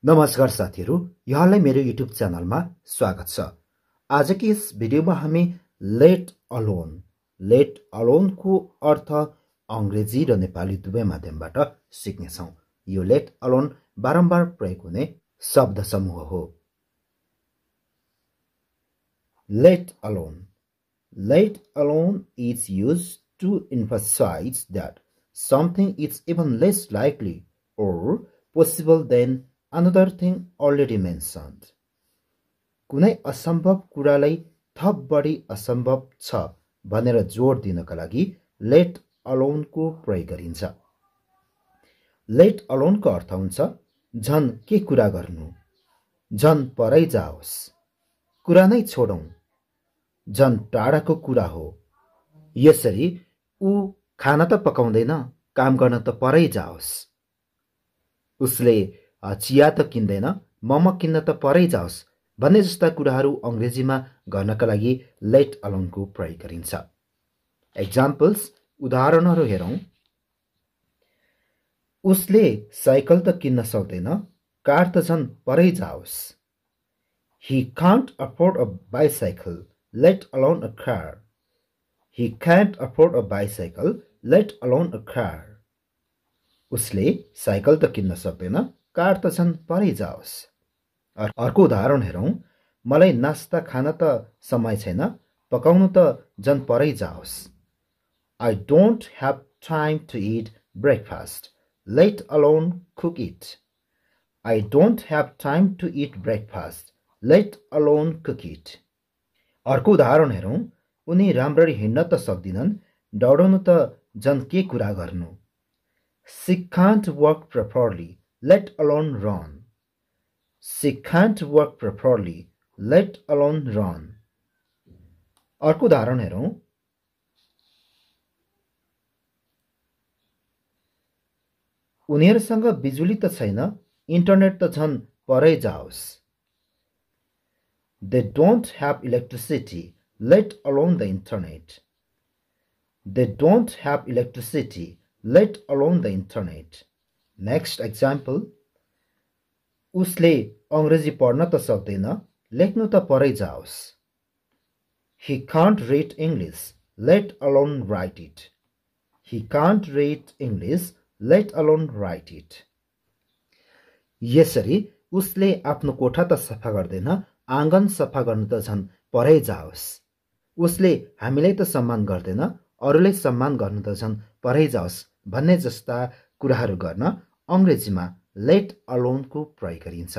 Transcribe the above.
नमस्कार साथीहरू, यहाँलाई मेरो युट्युब च्यानलमा स्वागत छ। आजको यस भिडियोमा हामी लेट अलोन को अर्थ अंग्रेजी र नेपाली दुवै माध्यमबाट सिक्नेछौं। यो लेट अलोन बारम्बार प्रयोग हुने शब्द समूह हो। Let alone is used to emphasize that something is even less likely or possible than another thing already mentioned. कुनै असम्भव कुरालाई थप बढी असम्भव छ भनेर जोड दिनका लागि लेट अलोन को प्रयोग गरिन्छ। लेट अलोन को अर्थ हुन्छ झन के कुरा गर्नु, झन परै जाओस्, कुरा नै छोडौं, झन टाढाको कुरा हो। यसरी ऊ खाना त पकाउँदैन, काम गर्न त परै जाओस्, उसले चिया त किन्दैन, मोमो किन्न त परै जाओस् भन्ने जस्ता कुराहरू अंग्रेजीमा गर्नका लागि लेट अलोन को प्रयोग गरिन्छ। एक्जाम्पल्स उदाहरणहरू हेरौं। उसले साइकल त किन्न सक्दैन, कार त झन् परै जाओस्। He can't afford a bicycle, let alone a car. He can't afford a bicycle, let alone a car. उसले साइकल त किन्न सक्दैन, कार त झन् परै जाओस्। अर्को उदाहरण हेरौं। मलाई नास्ता खान त समय छैन, पकाउनु त झन् परै जाओस्। I don't have time to eat breakfast, let alone cook it. I don't have time to eat breakfast, let alone cook it. अर्को उदाहरण हेरौं। उनी राम्ररी हिँड्न त सक्दिनन्, दौडनु त झन् के कुरा गर्नु। She can't walk properly, let alone run. She can't walk properly, let alone run. अर्को उदाहरण हेरौं। उनीहरुसँग बिजुली त छैन, इन्टरनेट त झन् परै जाओस्। They don't have electricity, let alone the internet. They don't have electricity, let alone the internet. Next example. उसले अंग्रेजी पढ्न त सक्दैन, लेख्नु त परै जाओस्। He can't read English, let alone write it. He can't read English, let alone write it. यसरी उसले आफ्नो कोठा त सफा गर्दैन, आँगन सफा गर्न त झन् परै जाओस्। उसले हामीलाई त सम्मान गर्दैन, अरूलाई सम्मान गर्न त झन् परै जाओस् भन्ने जस्ता कुराहरू गर्न अंग्रेजीमा लेट अलोन को प्रयोग गरिन्छ।